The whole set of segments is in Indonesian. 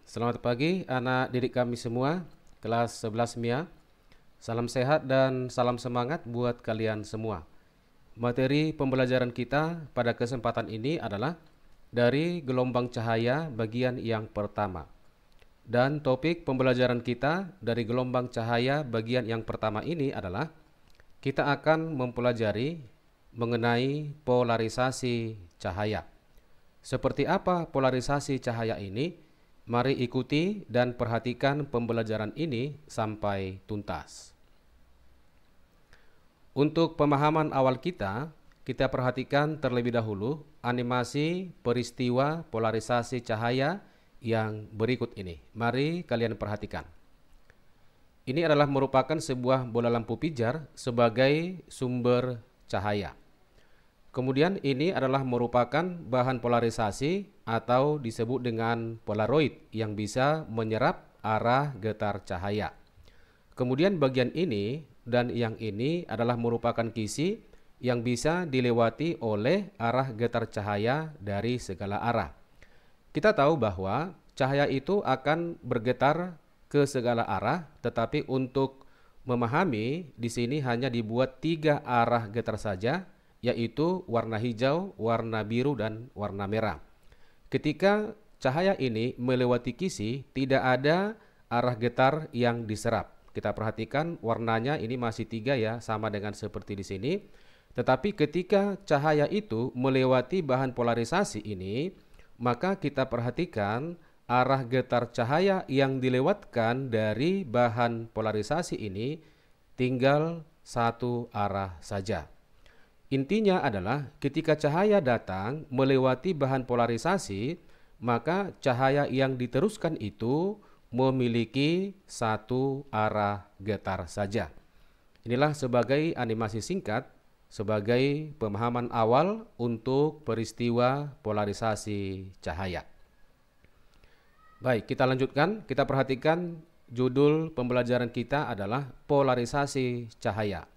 Selamat pagi anak didik kami semua, kelas 11 MIA. Salam sehat dan salam semangat buat kalian semua. Materi pembelajaran kita pada kesempatan ini adalah dari gelombang cahaya bagian yang pertama. Dan topik pembelajaran kita dari gelombang cahaya bagian yang pertama ini adalah kita akan mempelajari mengenai polarisasi cahaya. Seperti apa polarisasi cahaya ini? Mari ikuti dan perhatikan pembelajaran ini sampai tuntas. Untuk pemahaman awal kita perhatikan terlebih dahulu animasi peristiwa polarisasi cahaya yang berikut ini. Mari kalian perhatikan. Ini adalah merupakan sebuah bola lampu pijar sebagai sumber cahaya. Kemudian ini adalah merupakan bahan polarisasi atau disebut dengan polaroid yang bisa menyerap arah getar cahaya. Kemudian bagian ini dan yang ini adalah merupakan kisi yang bisa dilewati oleh arah getar cahaya dari segala arah. Kita tahu bahwa cahaya itu akan bergetar ke segala arah, tetapi untuk memahami di sini hanya dibuat 3 arah getar saja, yaitu warna hijau, warna biru, dan warna merah. Ketika cahaya ini melewati kisi, tidak ada arah getar yang diserap. Kita perhatikan warnanya ini masih 3 ya, sama dengan seperti di sini. Tetapi ketika cahaya itu melewati bahan polarisasi ini, maka kita perhatikan arah getar cahaya yang dilewatkan dari bahan polarisasi ini tinggal satu arah saja. Intinya adalah ketika cahaya datang melewati bahan polarisasi, maka cahaya yang diteruskan itu memiliki satu arah getar saja. Inilah sebagai animasi singkat, sebagai pemahaman awal untuk peristiwa polarisasi cahaya. Baik, kita lanjutkan. Kita perhatikan judul pembelajaran kita adalah polarisasi cahaya.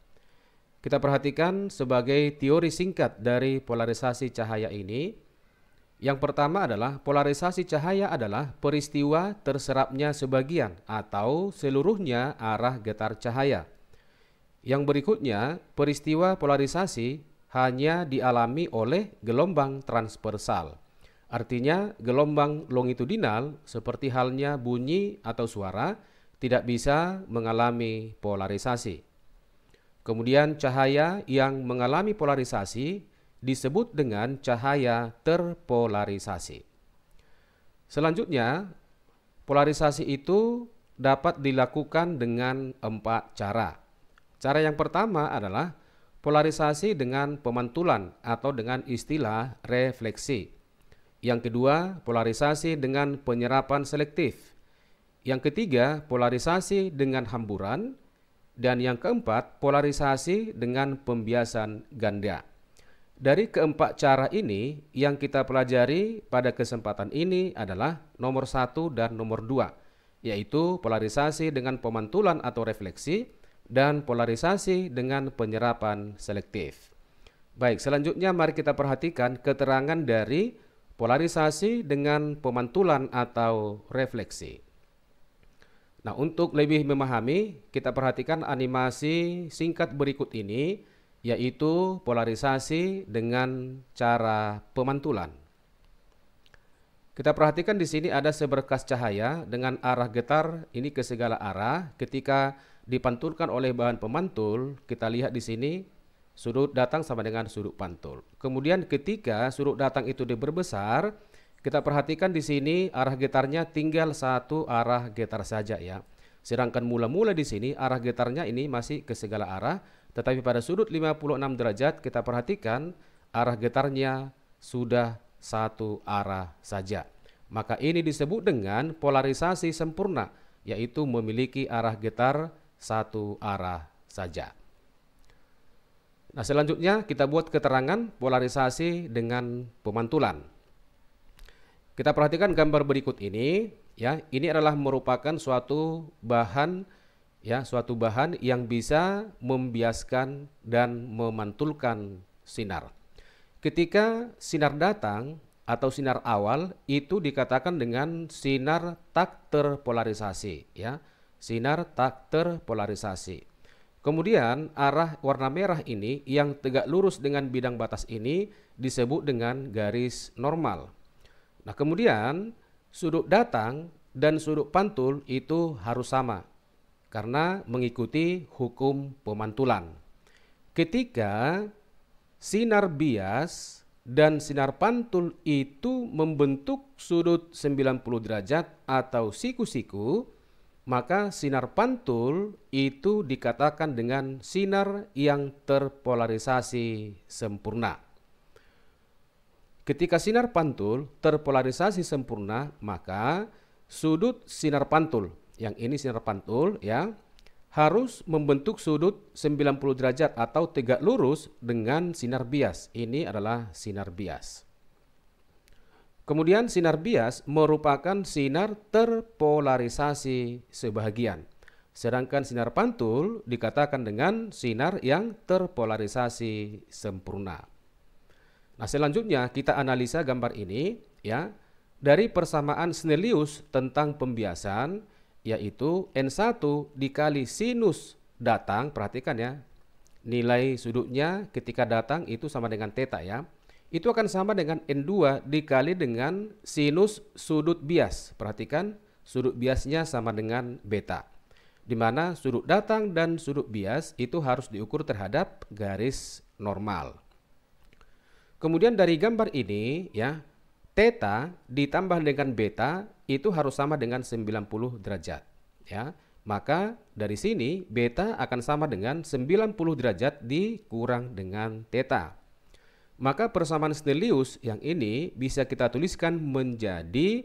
Kita perhatikan sebagai teori singkat dari polarisasi cahaya ini. Yang pertama adalah polarisasi cahaya adalah peristiwa terserapnya sebagian atau seluruhnya arah getar cahaya. Yang berikutnya, peristiwa polarisasi hanya dialami oleh gelombang transversal. Artinya gelombang longitudinal seperti halnya bunyi atau suara tidak bisa mengalami polarisasi. Kemudian cahaya yang mengalami polarisasi disebut dengan cahaya terpolarisasi. Selanjutnya, polarisasi itu dapat dilakukan dengan 4 cara. Cara yang pertama adalah polarisasi dengan pemantulan atau dengan istilah refleksi. Yang kedua, polarisasi dengan penyerapan selektif. Yang ketiga, polarisasi dengan hamburan. Dan yang keempat, polarisasi dengan pembiasan ganda. Dari keempat cara ini, yang kita pelajari pada kesempatan ini adalah nomor 1 dan nomor 2, yaitu polarisasi dengan pemantulan atau refleksi dan polarisasi dengan penyerapan selektif. Baik, selanjutnya mari kita perhatikan keterangan dari polarisasi dengan pemantulan atau refleksi. Nah, untuk lebih memahami, kita perhatikan animasi singkat berikut ini, yaitu polarisasi dengan cara pemantulan. Kita perhatikan di sini ada seberkas cahaya dengan arah getar ini ke segala arah. Ketika dipantulkan oleh bahan pemantul, kita lihat di sini sudut datang sama dengan sudut pantul. Kemudian ketika sudut datang itu diperbesar, kita perhatikan di sini arah getarnya tinggal satu arah getar saja ya. Sedangkan mula-mula di sini arah getarnya ini masih ke segala arah, tetapi pada sudut 56 derajat kita perhatikan arah getarnya sudah satu arah saja. Maka ini disebut dengan polarisasi sempurna, yaitu memiliki arah getar satu arah saja. Nah, selanjutnya kita buat keterangan polarisasi dengan pemantulan. Kita perhatikan gambar berikut ini ya. Ini adalah merupakan suatu bahan ya, suatu bahan yang bisa membiaskan dan memantulkan sinar. Ketika sinar datang, atau sinar awal itu dikatakan dengan sinar tak terpolarisasi, ya. Sinar tak terpolarisasi. Kemudian arah warna merah ini yang tegak lurus dengan bidang batas ini disebut dengan garis normal. Nah, kemudian sudut datang dan sudut pantul itu harus sama karena mengikuti hukum pemantulan. Ketika sinar bias dan sinar pantul itu membentuk sudut 90 derajat atau siku-siku, maka sinar pantul itu dikatakan dengan sinar yang terpolarisasi sempurna. Ketika sinar pantul terpolarisasi sempurna, maka sudut sinar pantul, yang ini sinar pantul ya, harus membentuk sudut 90 derajat atau tegak lurus dengan sinar bias. Ini adalah sinar bias. Kemudian sinar bias merupakan sinar terpolarisasi sebahagian. Sedangkan sinar pantul dikatakan dengan sinar yang terpolarisasi sempurna. Nah, selanjutnya kita analisa gambar ini ya. Dari persamaan Snellius tentang pembiasan, yaitu N1 dikali sinus datang, perhatikan ya. Nilai sudutnya ketika datang itu sama dengan theta ya. Itu akan sama dengan N2 dikali dengan sinus sudut bias. Perhatikan, sudut biasnya sama dengan beta. Di mana sudut datang dan sudut bias itu harus diukur terhadap garis normal. Kemudian dari gambar ini ya, theta ditambah dengan beta itu harus sama dengan 90 derajat ya. Maka dari sini beta akan sama dengan 90 derajat dikurang dengan theta. Maka persamaan Snellius yang ini bisa kita tuliskan menjadi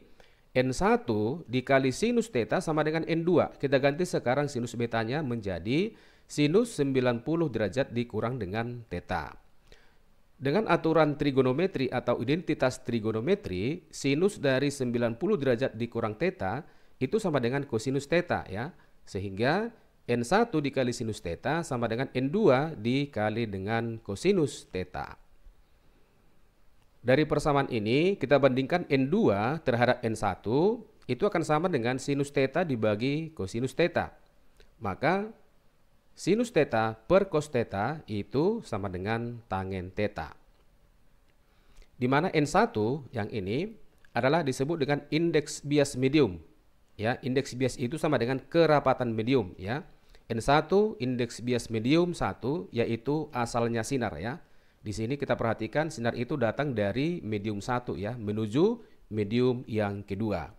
N1 dikali sinus theta sama dengan N2. Kita ganti sekarang sinus betanya menjadi sinus 90 derajat dikurang dengan theta. Dengan aturan trigonometri atau identitas trigonometri, sinus dari 90 derajat dikurang theta itu sama dengan kosinus theta ya. Sehingga N1 dikali sinus theta sama dengan N2 dikali dengan kosinus theta. Dari persamaan ini kita bandingkan N2 terhadap N1 itu akan sama dengan sinus theta dibagi kosinus theta. Maka sinus theta per cos theta itu sama dengan tangen theta. Di mana N1 yang ini adalah disebut dengan indeks bias medium. Ya, indeks bias itu sama dengan kerapatan medium ya. N1 indeks bias medium 1 yaitu asalnya sinar ya. Di sini kita perhatikan sinar itu datang dari medium 1 ya menuju medium yang kedua.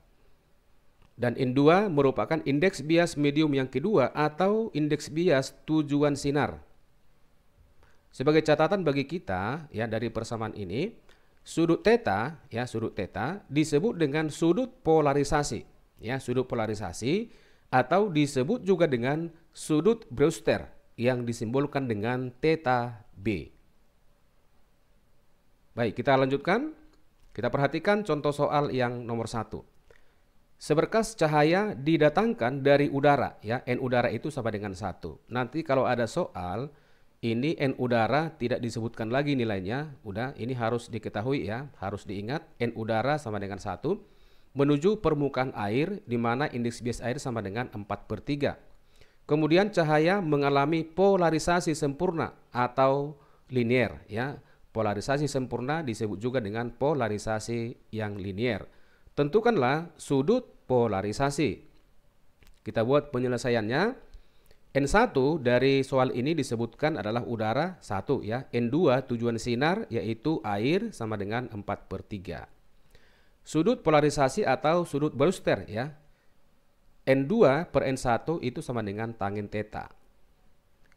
Dan N2 merupakan indeks bias medium yang kedua atau indeks bias tujuan sinar. Sebagai catatan bagi kita ya dari persamaan ini, sudut theta ya, sudut theta disebut dengan sudut polarisasi ya, sudut polarisasi atau disebut juga dengan sudut Brewster yang disimbolkan dengan theta B. Baik, kita lanjutkan. Kita perhatikan contoh soal yang nomor 1. Seberkas cahaya didatangkan dari udara ya, N udara itu sama dengan 1. Nanti kalau ada soal ini N udara tidak disebutkan lagi nilainya, udah ini harus diketahui ya, harus diingat N udara sama dengan 1 menuju permukaan air di mana indeks bias air sama dengan 4/3. Kemudian cahaya mengalami polarisasi sempurna atau linier ya. Polarisasi sempurna disebut juga dengan polarisasi yang linier. Tentukanlah sudut polarisasi. Kita buat penyelesaiannya. N1 dari soal ini disebutkan adalah udara 1 ya. N2 tujuan sinar yaitu air sama dengan 4/3. Sudut polarisasi atau sudut Brewster ya. N2 per N1 itu sama dengan tangen theta.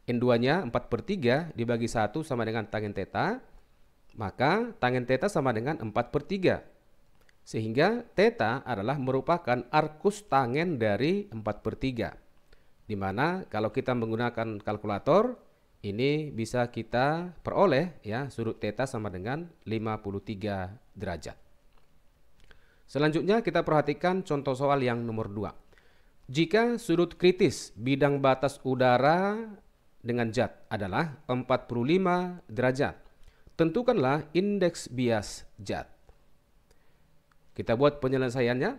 N2-nya 4/3 dibagi 1 sama dengan tangen theta. Maka tangen theta sama dengan 4/3. Sehingga theta adalah merupakan arkus tangen dari 4/3. Di mana kalau kita menggunakan kalkulator, ini bisa kita peroleh ya, sudut theta sama dengan 53 derajat. Selanjutnya kita perhatikan contoh soal yang nomor 2. Jika sudut kritis bidang batas udara dengan zat adalah 45 derajat. Tentukanlah indeks bias zat. Kita buat penyelesaiannya.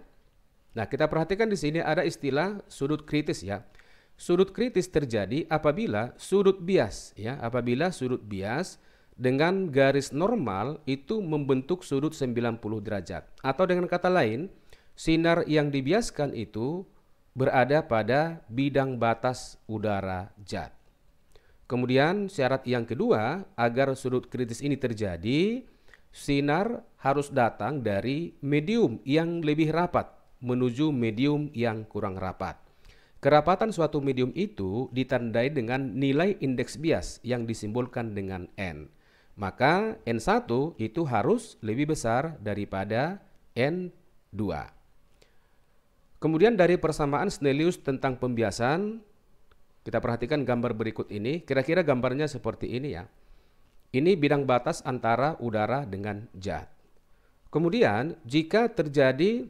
Nah, kita perhatikan di sini ada istilah sudut kritis ya. Sudut kritis terjadi apabila sudut bias ya, apabila sudut bias dengan garis normal itu membentuk sudut 90 derajat. Atau dengan kata lain, sinar yang dibiaskan itu berada pada bidang batas udara zat. Kemudian syarat yang kedua, agar sudut kritis ini terjadi, sinar harus datang dari medium yang lebih rapat menuju medium yang kurang rapat. Kerapatan suatu medium itu ditandai dengan nilai indeks bias yang disimbolkan dengan N. Maka N1 itu harus lebih besar daripada N2. Kemudian dari persamaan Snellius tentang pembiasan, kita perhatikan gambar berikut ini. Kira-kira gambarnya seperti ini ya. Ini bidang batas antara udara dengan zat. Kemudian jika terjadi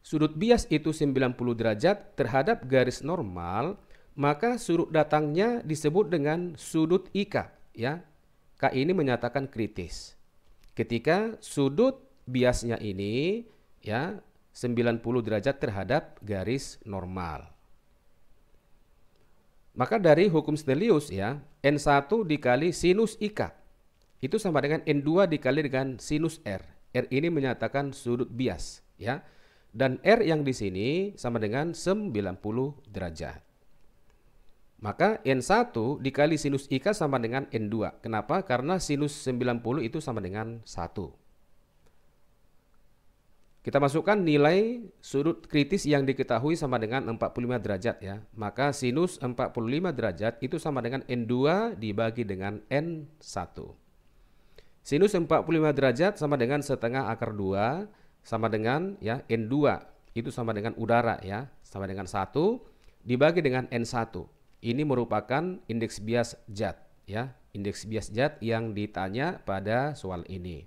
sudut bias itu 90 derajat terhadap garis normal, maka sudut datangnya disebut dengan sudut IK ya. K ini menyatakan kritis. Ketika sudut biasnya ini ya 90 derajat terhadap garis normal. Maka dari hukum Snellius ya, N1 dikali sinus IK itu sama dengan N2 dikali dengan sinus R. R ini menyatakan sudut bias ya. Dan R yang di sini sama dengan 90 derajat. Maka N1 dikali sinus IK sama dengan N2. Kenapa? Karena sinus 90 itu sama dengan 1. Kita masukkan nilai sudut kritis yang diketahui sama dengan 45 derajat ya. Maka sinus 45 derajat itu sama dengan N2 dibagi dengan N1. Sinus 45 derajat sama dengan setengah akar 2 sama dengan ya N2 itu sama dengan udara ya, sama dengan 1 dibagi dengan N1. Ini merupakan indeks bias zat ya, indeks bias zat yang ditanya pada soal ini.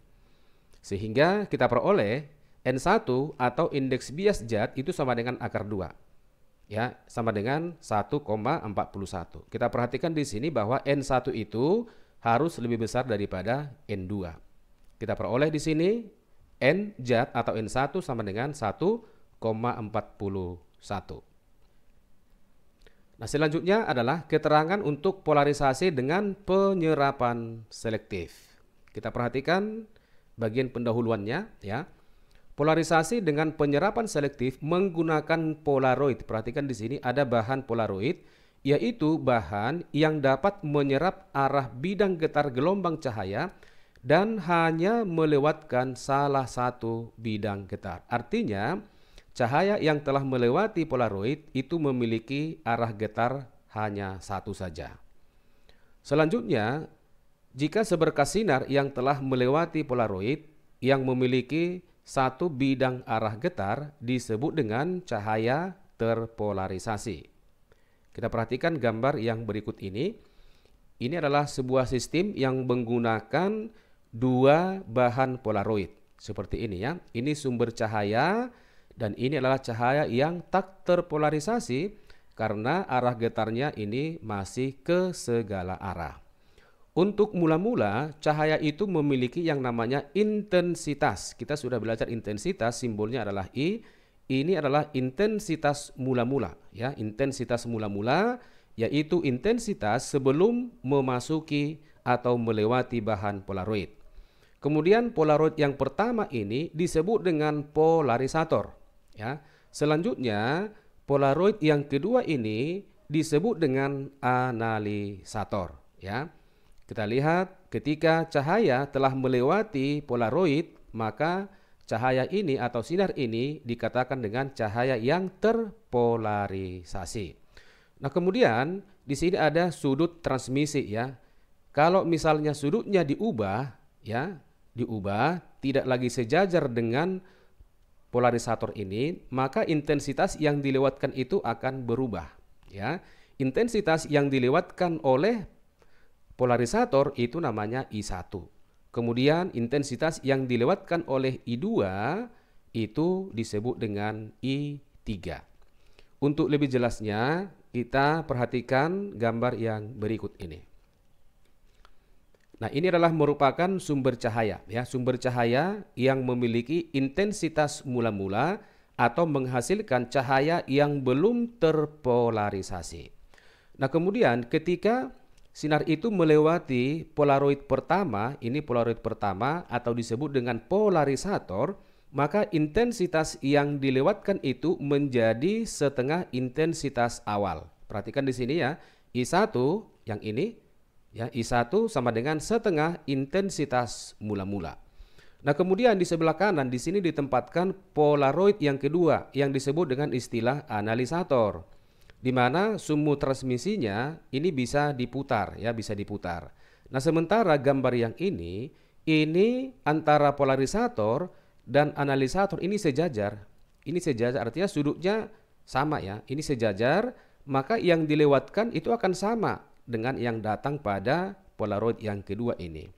Sehingga kita peroleh N1 atau indeks bias zat itu sama dengan akar 2. Ya, sama dengan 1,41. Kita perhatikan di sini bahwa N1 itu harus lebih besar daripada N2. Kita peroleh di sini N zat atau N1 sama dengan 1,41. Nah, selanjutnya adalah keterangan untuk polarisasi dengan penyerapan selektif. Kita perhatikan bagian pendahuluannya ya. Polarisasi dengan penyerapan selektif menggunakan polaroid. Perhatikan di sini ada bahan polaroid, yaitu bahan yang dapat menyerap arah bidang getar gelombang cahaya dan hanya melewatkan salah satu bidang getar. Artinya, cahaya yang telah melewati polaroid itu memiliki arah getar hanya satu saja. Selanjutnya, jika seberkas sinar yang telah melewati polaroid yang memiliki satu bidang arah getar disebut dengan cahaya terpolarisasi. Kita perhatikan gambar yang berikut ini. Ini adalah sebuah sistem yang menggunakan dua bahan polaroid. Seperti ini ya. Ini sumber cahaya dan ini adalah cahaya yang tak terpolarisasi karena arah getarnya ini masih ke segala arah. Untuk mula-mula, cahaya itu memiliki yang namanya intensitas. Kita sudah belajar intensitas, simbolnya adalah I. Ini adalah intensitas mula-mula, ya, intensitas mula-mula, yaitu intensitas sebelum memasuki atau melewati bahan polaroid. Kemudian polaroid yang pertama ini disebut dengan polarisator, ya. Selanjutnya, polaroid yang kedua ini disebut dengan analisator, ya. Kita lihat ketika cahaya telah melewati polaroid, maka cahaya ini atau sinar ini dikatakan dengan cahaya yang terpolarisasi. Nah, kemudian di sini ada sudut transmisi ya. Kalau misalnya sudutnya diubah ya, diubah tidak lagi sejajar dengan polarisator ini, maka intensitas yang dilewatkan itu akan berubah ya. Intensitas yang dilewatkan oleh polarisator itu namanya I1. Kemudian intensitas yang dilewatkan oleh I2 itu disebut dengan I3. Untuk lebih jelasnya, kita perhatikan gambar yang berikut ini. Nah, ini adalah merupakan sumber cahaya, ya, sumber cahaya yang memiliki intensitas mula-mula atau menghasilkan cahaya yang belum terpolarisasi. Nah, kemudian ketika sinar itu melewati polaroid pertama, ini polaroid pertama atau disebut dengan polarisator, maka intensitas yang dilewatkan itu menjadi setengah intensitas awal. Perhatikan di sini ya, I1 yang ini, ya, I1 sama dengan setengah intensitas mula-mula. Nah, kemudian di sebelah kanan di sini ditempatkan polaroid yang kedua yang disebut dengan istilah analisator, di mana sumbu transmisinya ini bisa diputar, ya, bisa diputar. Nah, sementara gambar yang ini antara polarisator dan analisator ini sejajar. Ini sejajar artinya sudutnya sama, ya. Ini sejajar, maka yang dilewatkan itu akan sama dengan yang datang pada polaroid yang kedua ini.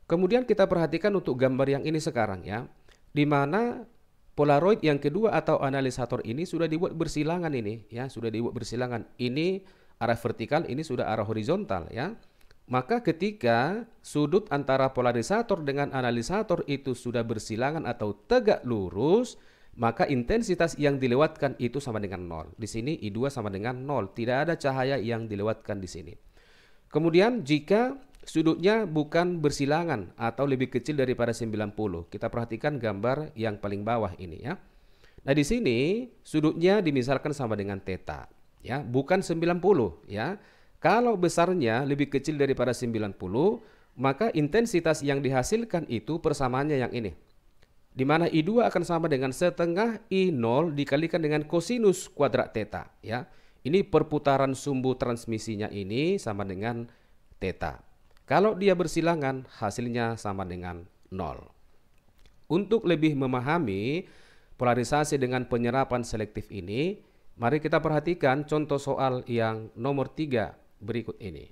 Kemudian kita perhatikan untuk gambar yang ini sekarang, ya, di mana polaroid yang kedua atau analisator ini sudah dibuat bersilangan ini, ya, sudah dibuat bersilangan. Ini arah vertikal, ini sudah arah horizontal, ya. Maka ketika sudut antara polarisator dengan analisator itu sudah bersilangan atau tegak lurus, maka intensitas yang dilewatkan itu sama dengan 0. Di sini I2 sama dengan 0, tidak ada cahaya yang dilewatkan di sini. Kemudian jika sudutnya bukan bersilangan atau lebih kecil daripada 90. Kita perhatikan gambar yang paling bawah ini, ya. Nah, di sini sudutnya dimisalkan sama dengan theta, ya, bukan 90, ya. Kalau besarnya lebih kecil daripada 90, maka intensitas yang dihasilkan itu persamaannya yang ini. Di mana I2 akan sama dengan setengah I0 dikalikan dengan kosinus kuadrat theta, ya. Ini perputaran sumbu transmisinya ini sama dengan theta. Kalau dia bersilangan, hasilnya sama dengan 0. Untuk lebih memahami polarisasi dengan penyerapan selektif ini, mari kita perhatikan contoh soal yang nomor 3 berikut ini.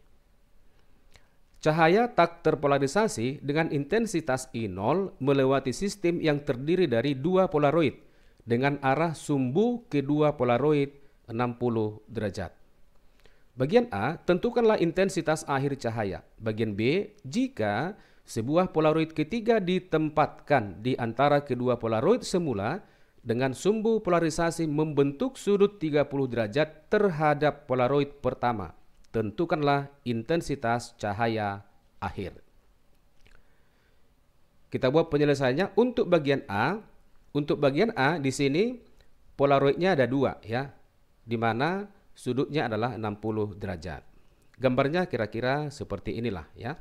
Cahaya tak terpolarisasi dengan intensitas I0 melewati sistem yang terdiri dari dua polaroid dengan arah sumbu kedua polaroid 60 derajat. Bagian A, tentukanlah intensitas akhir cahaya. Bagian B, jika sebuah polaroid ketiga ditempatkan di antara kedua polaroid semula dengan sumbu polarisasi membentuk sudut 30 derajat terhadap polaroid pertama, tentukanlah intensitas cahaya akhir. Kita buat penyelesaiannya untuk bagian A. Untuk bagian A di sini polaroidnya ada dua, ya, di mana sudutnya adalah 60 derajat. Gambarnya kira-kira seperti inilah, ya.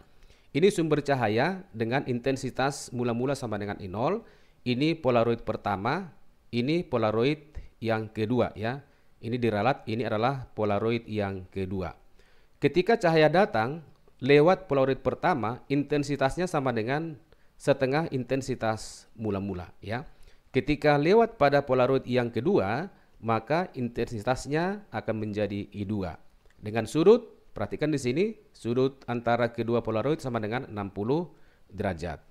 Ini sumber cahaya dengan intensitas mula-mula sama dengan I0. Ini polaroid pertama, ini polaroid yang kedua, ya. Ini diralat, ini adalah polaroid yang kedua. Ketika cahaya datang lewat polaroid pertama, intensitasnya sama dengan setengah intensitas mula-mula, ya. Ketika lewat pada polaroid yang kedua, maka intensitasnya akan menjadi I2. Dengan sudut, perhatikan di sini, sudut antara kedua polaroid sama dengan 60 derajat.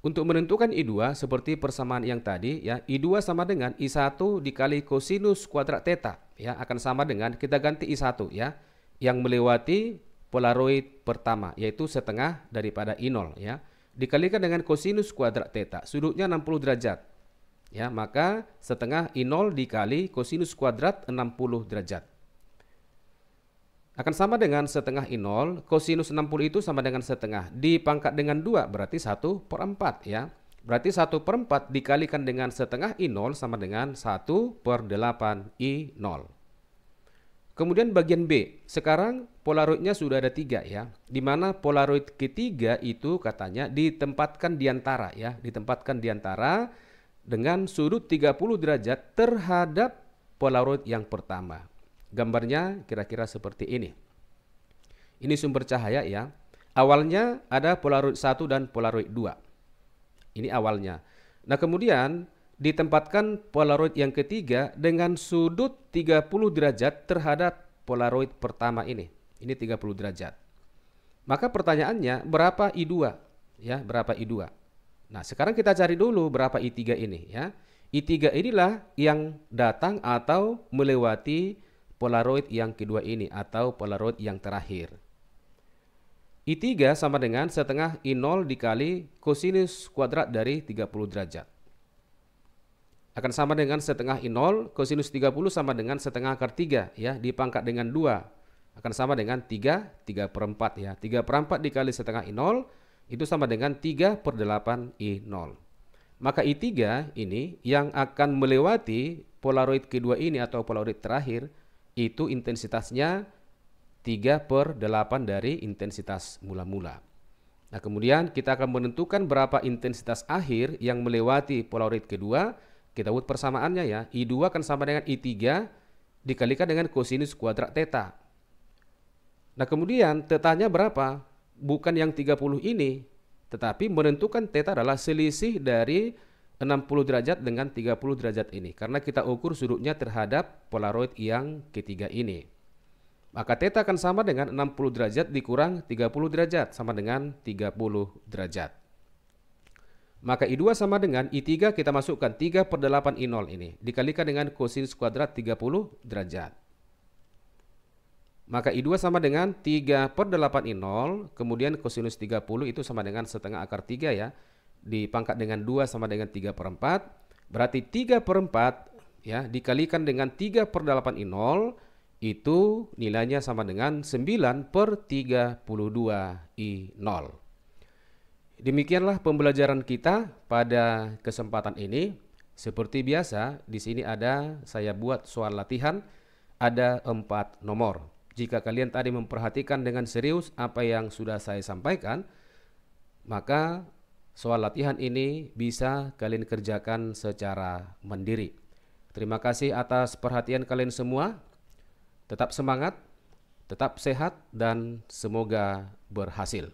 Untuk menentukan I2 seperti persamaan yang tadi, ya, I2 sama dengan I1 dikali kosinus kuadrat theta, ya, akan sama dengan kita ganti I1, ya, yang melewati polaroid pertama, yaitu setengah daripada I0, ya, dikalikan dengan kosinus kuadrat theta, sudutnya 60 derajat. Ya, maka setengah I0 dikali kosinus kuadrat 60 derajat. Akan sama dengan setengah I0, kosinus 60 itu sama dengan setengah. Dipangkat dengan 2 berarti 1/4, ya. Berarti 1/4 dikalikan dengan setengah I0 sama dengan 1/8 I0. Kemudian bagian B, sekarang polaroidnya sudah ada 3, ya. Di mana polaroid ketiga itu katanya ditempatkan di antara, ya. Ditempatkan di antara dengan sudut 30 derajat terhadap polaroid yang pertama. Gambarnya kira-kira seperti ini. Ini sumber cahaya, ya. Awalnya ada polaroid 1 dan polaroid 2. Ini awalnya. Nah, kemudian ditempatkan polaroid yang ketiga dengan sudut 30 derajat terhadap polaroid pertama ini. Ini 30 derajat. Maka pertanyaannya, berapa I2? Ya, berapa I2? Nah, sekarang kita cari dulu berapa I3 ini, ya. I3 inilah yang datang atau melewati polaroid yang kedua ini atau polaroid yang terakhir. I3 sama dengan setengah I0 dikali kosinus kuadrat dari 30 derajat. Akan sama dengan setengah I0, kosinus 30 sama dengan setengah akar 3, ya, dipangkat dengan 2. Akan sama dengan 3/4, ya. 3/4 dikali setengah I0, itu sama dengan 3/8 I0. Maka I3 ini yang akan melewati polaroid kedua ini atau polaroid terakhir, itu intensitasnya 3/8 dari intensitas mula-mula. Nah, kemudian kita akan menentukan berapa intensitas akhir yang melewati polaroid kedua. Kita buat persamaannya, ya. I2 akan sama dengan I3 dikalikan dengan kosinus kuadrat theta. Nah, kemudian tetanya berapa? Bukan yang 30 ini, tetapi menentukan theta adalah selisih dari 60 derajat dengan 30 derajat ini, karena kita ukur sudutnya terhadap polaroid yang ketiga ini. Maka theta akan sama dengan 60 derajat dikurang 30 derajat, sama dengan 30 derajat. Maka I2 sama dengan I3 kita masukkan 3/8 I0 ini, dikalikan dengan kosinus kuadrat 30 derajat. Maka I2 sama dengan 3/8 I0, kemudian kosinus 30 itu sama dengan setengah akar 3, ya, dipangkat dengan 2 sama dengan 3/4, berarti 3/4, ya, dikalikan dengan 3/8 I0, itu nilainya sama dengan 9/32 I0. Demikianlah pembelajaran kita pada kesempatan ini. Seperti biasa, di sini saya buat soal latihan, ada 4 nomor. Jika kalian tadi memperhatikan dengan serius apa yang sudah saya sampaikan, maka soal latihan ini bisa kalian kerjakan secara mandiri. Terima kasih atas perhatian kalian semua. Tetap semangat, tetap sehat, dan semoga berhasil.